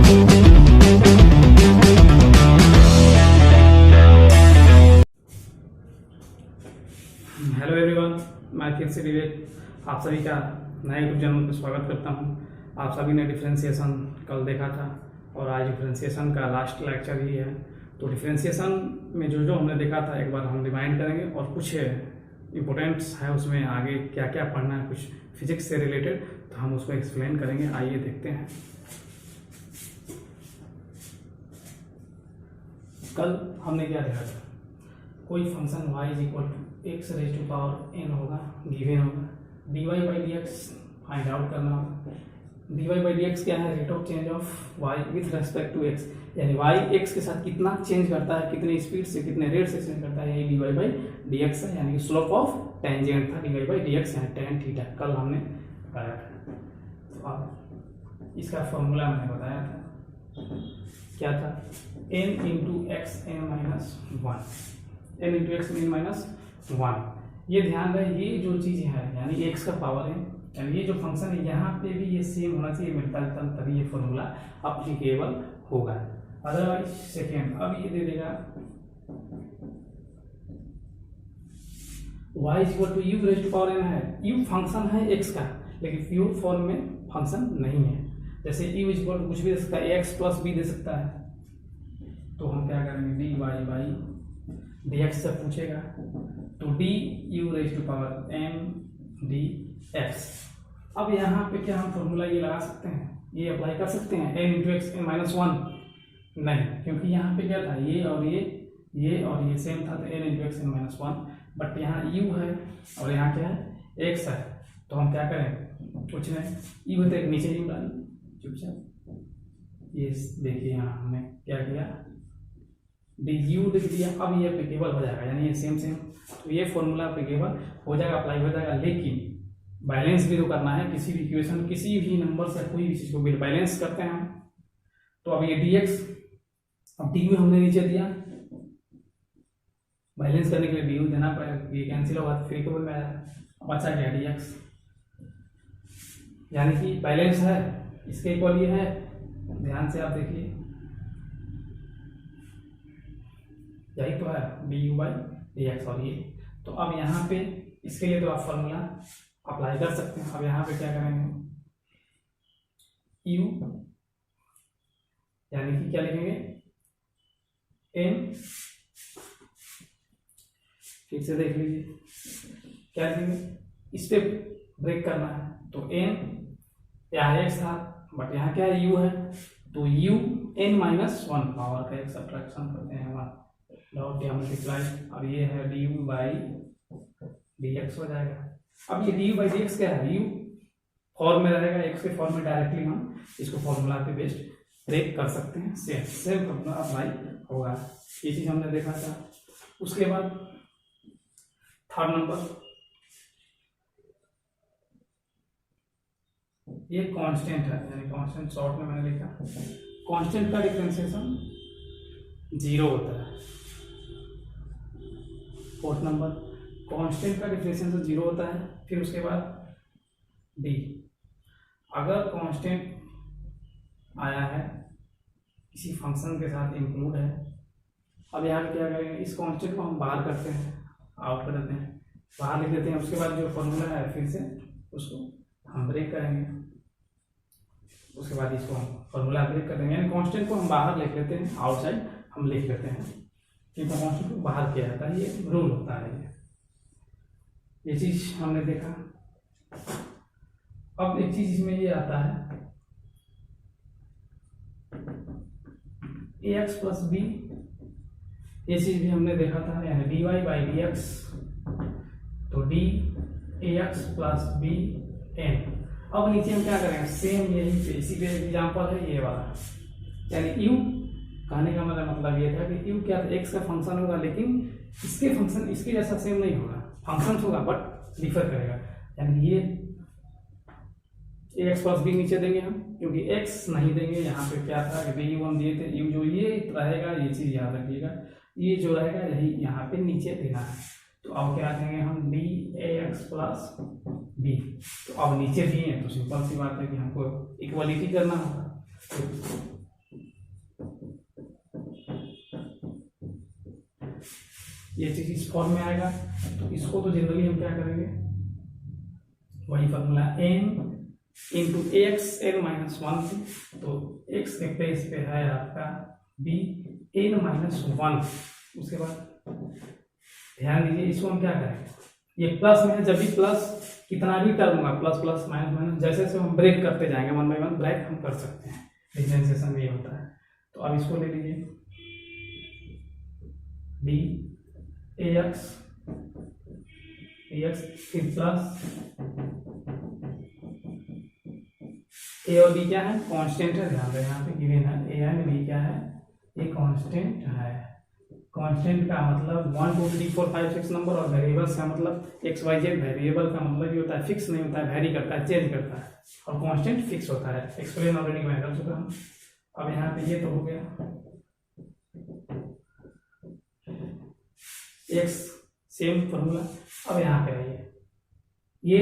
Hello everyone, मैं फिर से विवेक आप सभी का नए यूट्यूब चैनल पर स्वागत करता हूं। आप सभी ने डिफरेंशिएशन कल देखा था और आज डिफरेंशिएशन का लास्ट लेक्चर ही है। तो डिफरेंशिएशन में जो जो हमने देखा था एक बार हम रिमाइंड करेंगे और कुछ इम्पोर्टेंट्स है उसमें आगे क्या क्या पढ़ना है, कुछ फिजिक्स से रिलेटेड, तो हम उसको एक्सप्लेन करेंगे। आइए देखते हैं। कल हमने क्या देखा था, कोई function y is equal to x raise to power n होगा, गिवन होगा, dy by d x find out करना होगा। dy बाई डी एक्स क्या है, rate of change of y with respect to x, यानी y x के साथ कितना चेंज करता है, कितने स्पीड से कितने रेट से चेंज करता है, यही dy बाई डी एक्स है, यानी कि स्लोप ऑफ टेंजेंट था dy बाई डी एक्स, यानी tan थीटा कल हमने बताया था। तो अब इसका फॉर्मूला मैंने बताया था, क्या था, n into x n minus one, n into x n minus one. ये ध्यान रहे, ये जो चीज है यानी x का पावर है, यानी ये जो फंक्शन है यहाँ पे भी ये सेम होना चाहिए, मिलता जुलता, तभी ये फॉर्मूला अप्लीकेबल होगा। अदरवाइज सेकेंड, अब ये दे देगा y is equal to u raise to power n है, u फंक्शन है x का, लेकिन प्योर फॉर्म में फंक्शन नहीं है। जैसे u इज इक्वल टू कुछ भी दे सकता है, x प्लस b दे सकता है, तो हम क्या करेंगे, dy बाई dx से पूछेगा तो d u raise to power m dx। अब यहाँ पे क्या हम फॉर्मूला ये लगा सकते हैं, ये अप्लाई कर सकते हैं, n into x n minus one नहीं, क्योंकि यहाँ पे क्या था, ये और ये सेम था, तो n into x n minus one, but यहाँ u है और यहाँ क्या है, x है, तो हम क्या करें, कुछ नहीं, u होते नीचे u डाली चुपचाप। ये देखिए यहाँ हमने क्या किया, डी यू लिख दिया, अब ये एप्लीकेबल हो जाएगा, यानी ये सेम, तो ये फॉर्मूला एप्लीकेबल हो जाएगा, अप्लाई हो जाएगा। लेकिन बैलेंस भी तो करना है, किसी भी इक्वेशन, किसी भी नंबर से कोई भी चीज को बैलेंस करते हैं हम। तो अब ये dx, अब डी यू हमने नीचे दिया, बैलेंस करने के लिए डी यू देना पड़ेगा, ये कैंसिल होगा तो फिर में आएगा। अब अच्छा क्या dx, यानी कि बैलेंस है, इसके इक्वल ये है, ध्यान से आप देखिए, यही तो है D you by d x. और ये तो अब यहाँ पे इसके लिए तो आप फॉर्मूला अप्लाई कर सकते हैं। अब यहाँ पे क्या करेंगे, u यानी कि क्या लिखेंगे, n, फिर से देख लीजिए क्या लिखेंगे, इस पे ब्रेक करना है, तो n यहाँ x था, बट यहाँ क्या है, u है, तो u n minus one, power का एक सब्ट्रैक्शन करते हैं वन, डॉट या मल्टीप्लाई, और ये है D you by d x हो जाएगा। अब ये D you by d x क्या है, यू फॉर्म में रहेगा, एक्स के फॉर्म में डायरेक्टली हम इसको फॉर्मूला पे बेस्ड ब्रेक कर सकते हैं, सेम अपना अप्लाई होगा। ये चीज हमने देखा था। उसके बाद थर्ड नंबर, ये कांस्टेंट है, यानी कांस्टेंट शॉर्ट में मैंने लिखा, कांस्टेंट का डिफरेंशिएशन जीरो होता है। फोर्थ नंबर, कांस्टेंट का डिफरेंशिएशन जीरो होता है। फिर उसके बाद डी, अगर कांस्टेंट आया है किसी फंक्शन के साथ इंक्लूड है, अब यहाँ क्या करेंगे, इस कांस्टेंट को हम बाहर करते हैं, आउट कर देते हैं, बाहर लिख देते हैं। उसके बाद जो फॉर्मूला है फिर से उसको हम ब्रेक करेंगे, उसके बाद इसको हम फॉर्मूला ब्रेक कर देंगे, यानी कांस्टेंट को हम बाहर लिख लेते हैं, आउटसाइड हम लिख लेते हैं, क्योंकि कांस्टेंट को बाहर किया जाता है, ये रूल होता है। ये चीज हमने देखा। अब एक चीज इसमें ये आता है, ax प्लस बी, ये चीज भी हमने देखा था, यानी dy बाई डी एक्स, तो d ax plus b n। अब नीचे हम क्या करेंगे, सेम यही पे, इसी पे एग्जाम्पल है ये वाला, यानी u, कहने का मतलब ये था कि u क्या था, x का फंक्शन होगा, लेकिन इसके फंक्शन इसके जैसा सेम नहीं होगा, फंक्शन होगा बट डिफर करेगा, यानी ये ax प्लस बी नीचे देंगे हम, क्योंकि x नहीं देंगे। यहाँ पे क्या था, डी यू हम दिए थे, u जो ये रहेगा, ये चीज याद रखिएगा, ये जो रहेगा यही यहाँ पे नीचे देना है। तो अब क्या देंगे हम, d a x plus b, तो अब नीचे दिए हैं तो सिंपल सी बात है कि हमको इक्वलिटी करना होगा, तो ये चीज इस फॉर्म में आएगा, तो इसको तो जनरली हम क्या करेंगे, वही formula n into x n minus one, तो x के प्लेस पे है आपका b n माइनस वन। उसके बाद ध्यान दीजिए, इसको हम क्या करेंगे, ये प्लस में है, जब भी प्लस कितना भी टर्म होगा, प्लस प्लस माइनस माइनस, जैसे जैसे हम ब्रेक करते जाएंगे वन बाई वन ब्रेक हम कर सकते हैं, डिफरेंशिएशन में ये होता है। तो अब इसको ले लीजिए b ax फिर प्लस a और b क्या है, कांस्टेंट है, ध्यान दें यहाँ पे गिवन है, a एंड b क्या है, ये कांस्टेंट है। कांस्टेंट का मतलब 1 2 3 4 5 6 नंबर, और वेरिएबल्स का मतलब एक्स वाई जेड, वेरिएबल का मतलब ये होता है फिक्स नहीं होता है, वेरी करता है, चेंज करता है, और कांस्टेंट फिक्स होता है। एक्सप्लेन ऑलरेडी मैं कर चुका हूँ। अब यहाँ पे ये तो हो गया एक्स, सेम फॉर्मूला। अब यहाँ पे आइए, ये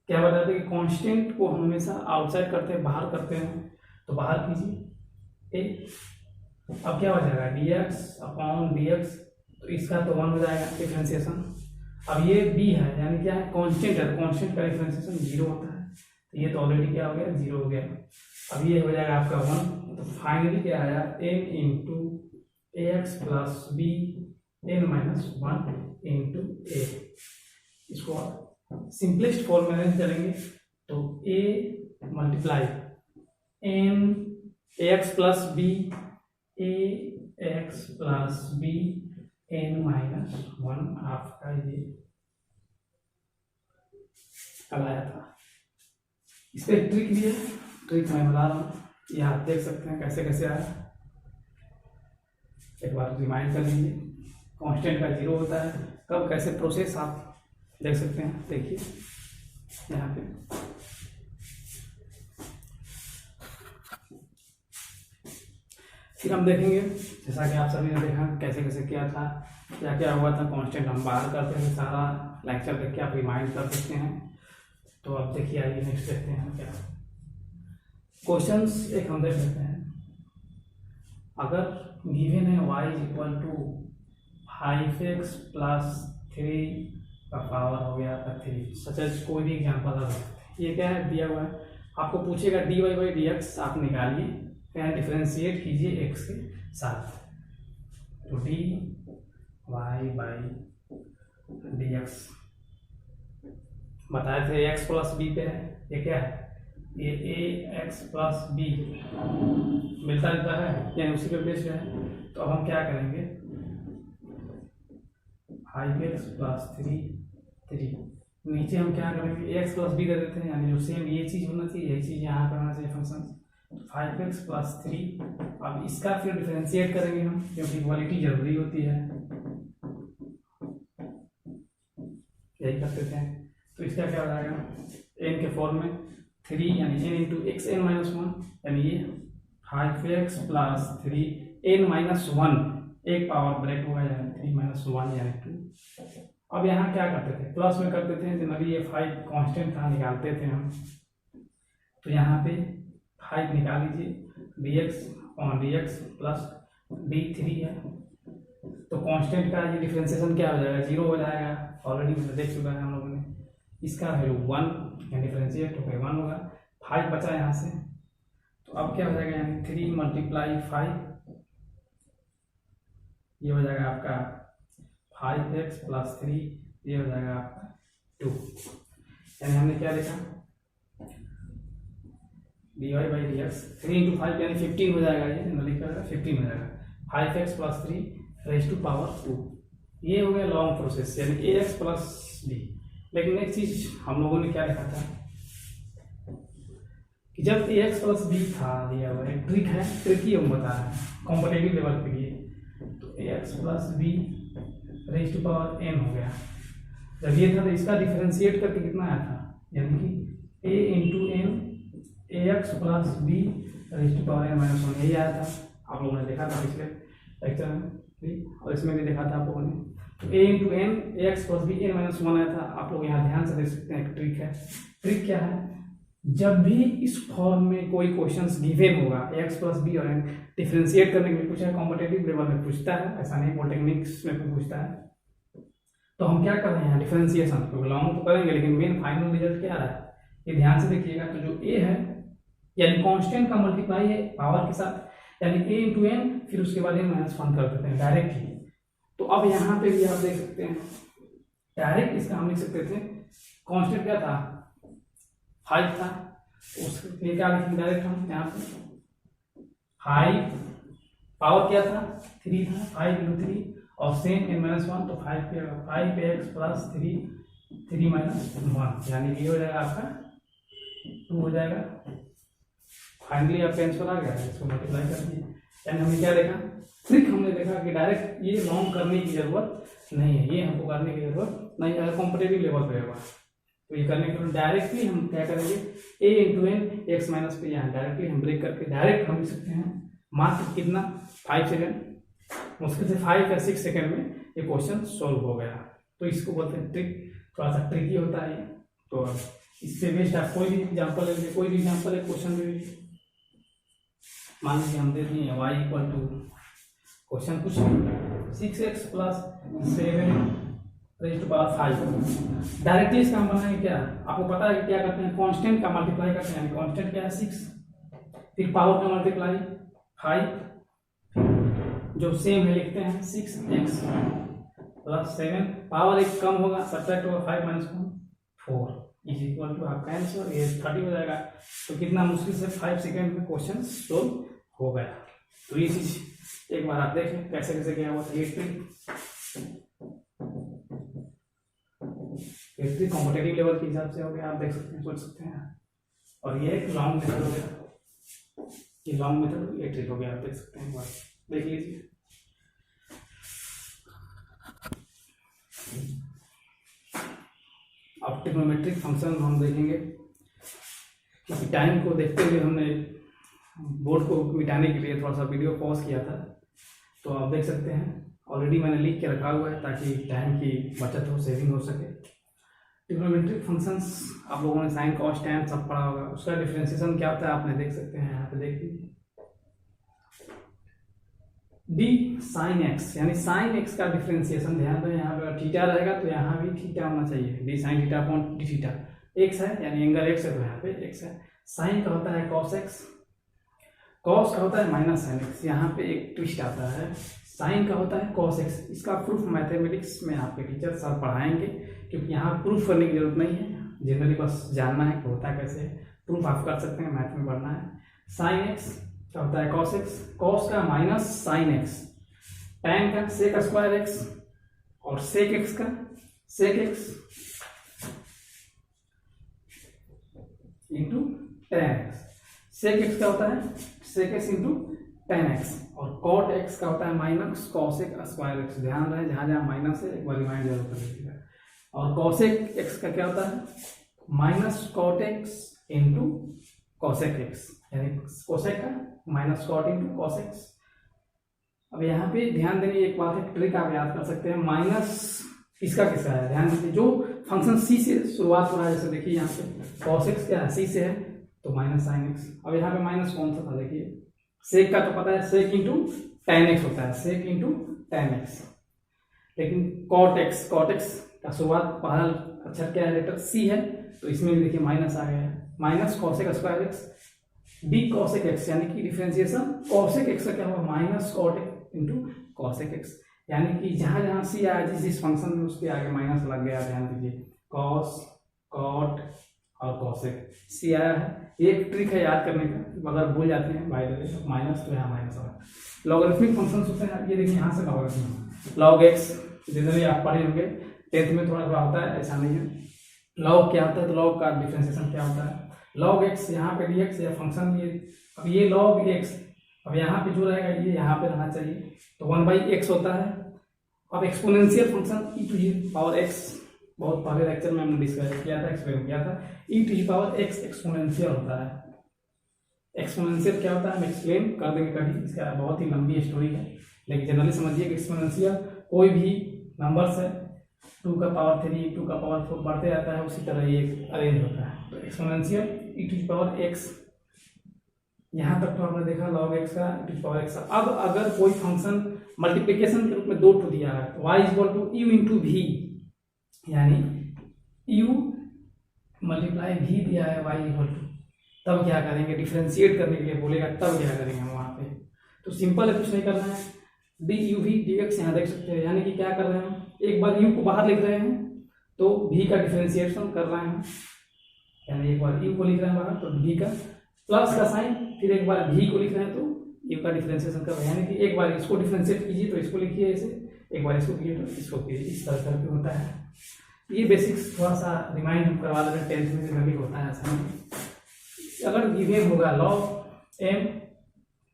क्या बताते हैं कि कांस्टेंट को हम हमेशा आउटसाइड करते हैं, बाहर करते हैं, तो बाहर कीजिए ए। अब क्या हो जाएगा dx अपॉन dx, तो इसका तो 1 हो जाएगा डिफरेंशिएशन। अब ये b है, यानी क्या है, कांस्टेंट है, कांस्टेंट का डिफरेंशिएशन 0 होता है, तो ये तो ऑलरेडी क्या हो गया, 0 हो गया। अब ये हो जाएगा आपका 1, तो फाइनली क्या आया, n into ax plus b n minus one into a। इसको सिंपलेस्ट फॉर्म में करेंगे तो a multiply n ax plus b ax plus b n minus one, आपका ये कल आया था। इस पर ट्रिक भी है, ट्रिक मैं बता रहा हूँ, ये आप देख सकते हैं कैसे कैसे आया, एक बार रिमाइंड कर लीजिए। कांस्टेंट का 0 होता है, कब कैसे प्रोसेस आप देख सकते हैं, देखिए यहाँ पे फिर हम देखेंगे, जैसा कि आप सभी ने देखा कैसे कैसे किया था, क्या क्या हुआ था। कांस्टेंट हम बाहर करते हैं, सारा लेक्चर देख के आप रिमाइंड कर सकते हैं। तो अब देखिए, आइए नेक्स्ट देखते हैं क्या क्वेश्चंस एक हम देख लेते हैं। अगर गिवन है y equal to 5x plus 3 का पावर हो गया था 3, सच कोई भी एग्जाम्पल आ सकते हैं। ये क्या है, दिया हुआ है, आपको पूछेगा dy बाई dx, आप निकालिए, फिर डिफरेंशिएट कीजिए x के साथ, तो dy बाई dx बताए थे x प्लस b पे है, ये क्या है, ये ax प्लस b मिलता जुलता है, यानी उसी पे बेस्ड है। तो अब हम क्या करेंगे, 5x प्लस 3 नीचे हम क्या करेंगे, x प्लस b दे देते हैं, यानी जो सेम ये चीज होना चाहिए, यही चीज यहाँ पे होना चाहिए फंक्शन। 5x प्लस 3, अब इसका फिर डिफरेंशिएट करेंगे हम, क्योंकि इक्वालिटी जरूरी होती है, यही करते थे। तो इसका क्या हो जाएगा, n के फॉर्म में 3 यानी n into x n minus one, यानी ये 5x plus 3 n minus one, एक पावर ब्रेक होगा, यानी 3 माइनस वन यानी 2। अब यहाँ क्या करते थे, प्लस में करते थे, जनरली ये 5 कांस्टेंट था, निकालते थे हम, तो यहाँ पे 5 निकाल लीजिए, dx और dx प्लस d3 है, तो कांस्टेंट का ये डिफरेंशिएशन क्या हो जाएगा, 0 हो जाएगा, ऑलरेडी मैंने देख चुका है हम लोगों ने। इसका वैल्यू 1 यानी डिफरेंशिएट होकर 1 होगा, 5 बचा यहाँ से, तो अब क्या हो जाएगा, यानी 3 मल्टीप्लाई 5, ये हो जाएगा आपका 5x प्लस 3, ये हो जाएगा आपका 2, यानी हमने क्या देखा, dy बाई dx 3 इंटू 5 यानी 15 हो जाएगा, ये जनरली क्या होगा 15 हो जाएगा, 5x plus 3 raise to power 2। ये हो गया लॉन्ग प्रोसेस, यानी ax प्लस b। लेकिन एक चीज हम लोगों ने क्या देखा था कि जब ax प्लस b था दिया हुआ, एक ट्रिक है, ट्रिकी हम बता रहे हैं कॉम्पिटिटिव लेवल के लिए, तो ax plus b raise to power n हो गया। जब ये था तो इसका डिफरेंशिएट करके कितना आया था, यानी कि a into n ax plus b raise to power n minus one, यही आया था, आप लोगों ने देखा था पिछले लेक्चर में, और इसमें भी देखा था आप लोगों ने। तो a into n ax plus b n minus one आया था, आप लोग यहाँ ध्यान से देख सकते हैं। एक ट्रिक है, ट्रिक क्या है, जब भी इस फॉर्म में कोई क्वेश्चंस गिवन होगा, x प्लस b और n डिफरेंशिएट करने के लिए पूछा है, कॉम्पिटिटिव लेवल में पूछता है, ऐसा नहीं पॉलिटेक्निक्स में भी पूछता है, तो हम क्या कर रहे हैं डिफरेंशिएशन, तो लॉन्ग तो करेंगे लेकिन मेन फाइनल रिजल्ट क्या रहा है ये ध्यान से देखिएगा। तो जो ए है यानी कांस्टेंट का मल्टीप्लाई है पावर के साथ, यानी a इंटू एन, फिर उसके बाद n माइनस वन कर देते हैं डायरेक्टली। तो अब यहाँ पे भी आप देख सकते हैं डायरेक्ट इसका हम लिख सकते थे, कांस्टेंट क्या था 5 था, उसके लिए क्या लिखेंगे डायरेक्ट हम यहाँ पे 5, पावर क्या था 3 था, 5 इंटू 3 और सेम n माइनस वन, तो 5x प्लस 3 माइनस 1, यानी ये हो जाएगा आपका 2 हो जाएगा। फाइनली आप आंसर आ गया, इसको मल्टीप्लाई कर दिए। यानी हमने क्या देखा, ट्रिक हमने देखा कि डायरेक्ट ये लॉन्ग करने की जरूरत नहीं है, ये हमको करने की जरूरत नहीं, अगर कॉम्पिटेटिव लेवल पे होगा तो ये करने के लिए डायरेक्टली हम क्या करेंगे a into n x minus पे, यहाँ डायरेक्टली हम ब्रेक करके डायरेक्ट हम लिख सकते हैं मात्र कितना 5 सेकेंड, मुश्किल से 5 या 6 सेकेंड में ये क्वेश्चन सॉल्व हो गया। तो इसको बोलते हैं ट्रिक, थोड़ा सा ट्रिकी होता है। तो इससे बेस्ट आप कोई भी एग्जाम्पल ले लीजिए, कोई भी एग्जाम्पल एक क्वेश्चन ले लीजिए। मान लीजिए हम दे दिए y इक्वल टू क्वेश्चन कुछ 6x plus 7 raise to power 5। Directly इसका हम बनाएंगे क्या, आपको पता है कि क्या करते हैं कांस्टेंट का मल्टीप्लाई करते हैं, कांस्टेंट क्या है 6, फिर पावर का मल्टीप्लाई 5, जो सेम है लिखते हैं 6x प्लस 7, पावर एक कम होगा सब्ट्रैक्ट होगा 5 माइनस 1 4 इज इक्वल टू आपका आंसर ये 30 हो जाएगा। तो कितना मुश्किल से 5 सेकेंड में क्वेश्चन सोल्व हो गया। तो ये चीज एक बार आप देखें कैसे कैसे क्या हुआ था। ये ट्रिक कॉम्पिटेटिव लेवल के हिसाब से हो गया, आप देख सकते हैं सोच सकते हैं। और ये एक लॉन्ग मेथड हो गया, ये लॉन्ग मेथड ये ट्रिक हो गया, आप देख सकते हैं, एक बार देख लीजिए। अब ट्रिग्नोमेट्रिक फंक्शन हम देखेंगे, क्योंकि टाइम को देखते हुए हमने बोर्ड को मिटाने के लिए थोड़ा सा वीडियो पॉज किया था। तो आप देख सकते हैं ऑलरेडी मैंने लिख के रखा हुआ है ताकि टाइम की बचत हो, सेविंग हो सके। ट्रिग्नोमेट्रिक फंक्शंस आप लोगों ने साइन कॉस टैन सब पढ़ा होगा, उसका डिफरेंशिएशन क्या होता है आपने देख सकते हैं यहाँ पे देख लीजिए। डी साइन एक्स यानी साइन एक्स का डिफरेंशिएशन ध्यान दें, यहाँ पे थीटा रहेगा तो यहाँ भी थीटा होना चाहिए, D sine theta upon D theta. X है यानी एंगल एक्स है तो यहाँ पे एक्स है। साइन का होता है कॉस एक्स, कॉस का होता है माइनस साइन एक्स, यहाँ पे एक ट्विस्ट आता है, साइन का होता है कॉस एक्स। इसका प्रूफ मैथमेटिक्स में आपके टीचर सर पढ़ाएंगे, क्योंकि यहाँ प्रूफ करने की जरूरत नहीं है, जनरली बस जानना है कि होता कैसे, प्रूफ आप कर सकते हैं, मैथ में पढ़ना है। साइन एक्स क्या होता है कॉस एक्स, कॉस का माइनस साइन एक्स, टैन का सेक स्क्वायर एक्स और सेक एक्स का sec x into tan x. Sec x का होता है sec x into tan x और कॉट एक्स का होता है माइनस कॉसेक स्क्वायर एक्स। ध्यान रहे जहां जहां माइनस है एक बार रिमाइंड जरूर कर लीजिएगा। और कॉसेक एक्स का क्या होता है minus cot x into cosec x, यानी कोसेक का minus cot into cos x. अब यहाँ पे ध्यान देने एक बात है, ट्रिक आप याद कर सकते हैं, माइनस किसका किसका है ध्यान दीजिए, जो फंक्शन सी से शुरुआत हो रहा है, जैसे देखिए यहाँ पे कॉस एक्स क्या है सी से है तो माइनस साइन एक्स। अब यहाँ पे माइनस कौन सा था देखिए, सेक का तो पता है सेक इंटू टेन एक्स होता है, सेक इंटू टेन एक्स। लेकिन कॉट एक्स का शुरुआत पहला अक्षर क्या है लेटर सी है, तो इसमें भी देखिए माइनस आ गया है, minus cosec square x d cosec x, यानी कि डिफरेंशिएशन कॉसेक एक्स का क्या हुआ minus cot x into cosec x. यानी कि जहां जहां सी आया जिस फंक्शन में उसके आगे माइनस लग गया, ध्यान दीजिए कॉस कॉट और कॉसेक सी आया है। एक ट्रिक है याद करने का, अगर भूल जाते हैं बाय द वे माइनस तो यहाँ माइनस होगा। लॉगरिथमिक फंक्शंस होते हैं, ये देखिए यहाँ से लॉगरिथम लॉग एक्स जनरली आप पढ़े होंगे 10th में, थोड़ा थोड़ा होता है, ऐसा नहीं है। लॉग क्या होता है तो लॉग का डिफरेंशिएशन क्या होता है, लॉग एक्स यहाँ पे dx या फंक्शन ये, अब ये लॉग एक्स, अब यहाँ पे जो रहेगा ये यहाँ पे रहना चाहिए, तो 1/x होता है। अब exponential function e to the power x, बहुत पहले लेक्चर में हमने डिस्कस किया था, एक्सप्लेन किया था, e to the power x exponential होता है। एक्सपोनेंशियल क्या होता है हम एक्सप्लेन कर देंगे कभी, इसका बहुत ही लंबी स्टोरी है, लेकिन जनरली समझिए कि एक्सपोनेंशियल कोई भी नंबर से 2 का पावर 3 2 का पावर 4 बढ़ते जाता है, उसी तरह ये अरेंज होता है। तो exponential e to the power x, यहाँ तक तो हमने देखा log x का e to the power x। अब अगर कोई फंक्शन मल्टीप्लिकेशन के रूप में 2 दिया है तो y equal to u into V, यानी u मल्टीप्लाई भी दिया है y इक्वल टू, तब क्या करेंगे, डिफ्रेंशिएट करने के लिए बोलेगा तब क्या करेंगे हम वहाँ पे। तो सिंपल है, कुछ नहीं करना है, D U V D X यहाँ देख सकते हैं, यानी कि क्या कर रहे हैं हम, एक बार u को बाहर लिख रहे हैं तो v का डिफ्रेंशिएशन कर रहे हैं, यानी एक बार u को लिख रहे हैं बाहर तो v का प्लस का साइन, फिर एक बार v को लिख रहे हैं तो u का डिफ्रेंशिएशन कर रहे हैं, यानी कि एक बार इसको डिफ्रेंशिएट कीजिए तो इसको लिखिए ऐसे, एक बार इसको कीजिए तो इसको कीजिए, इस तरह करके होता है। ये बेसिक्स थोड़ा सा रिमाइंड हम करवा देते हैं, 10th में जनरली होता है ऐसा नहीं। अगर गिवन होगा लॉग एम,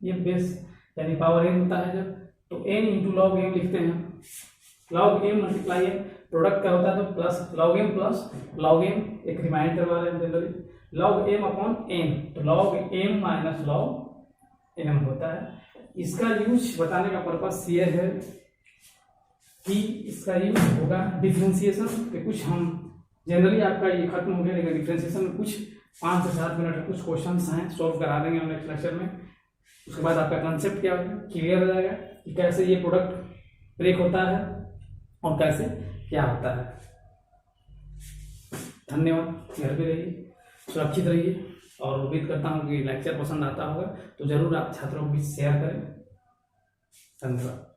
ये बेस यानी पावर एन होता है जब, तो एन इंटू लॉग एम लिखते हैं, log M multiply M, product का होता है तो plus log M plus log M, एक रिमाइंड करवा रहे हैं generally, log M upon N, तो log M minus log M होता है। इसका यूज बताने का पर्पस ये है कि इसका यूज होगा डिफ्रेंशिएशन के, कुछ हम जनरली आपका ये खत्म हो गया, लेकिन डिफ्रेंशिएशन में कुछ 5 से 7 मिनट कुछ क्वेश्चंस हैं, सॉल्व करा देंगे हम नेक्स्ट लेक्चर में। उसके बाद आपका कंसेप्ट क्या होगा क्लियर हो जाएगा कि कैसे ये प्रोडक्ट ब्रेक होता है और कैसे क्या होता है। धन्यवाद, घर पे रहिए, सुरक्षित रहिए, और उम्मीद करता हूँ कि लेक्चर पसंद आता होगा तो जरूर आप छात्रों को भी शेयर करें। धन्यवाद।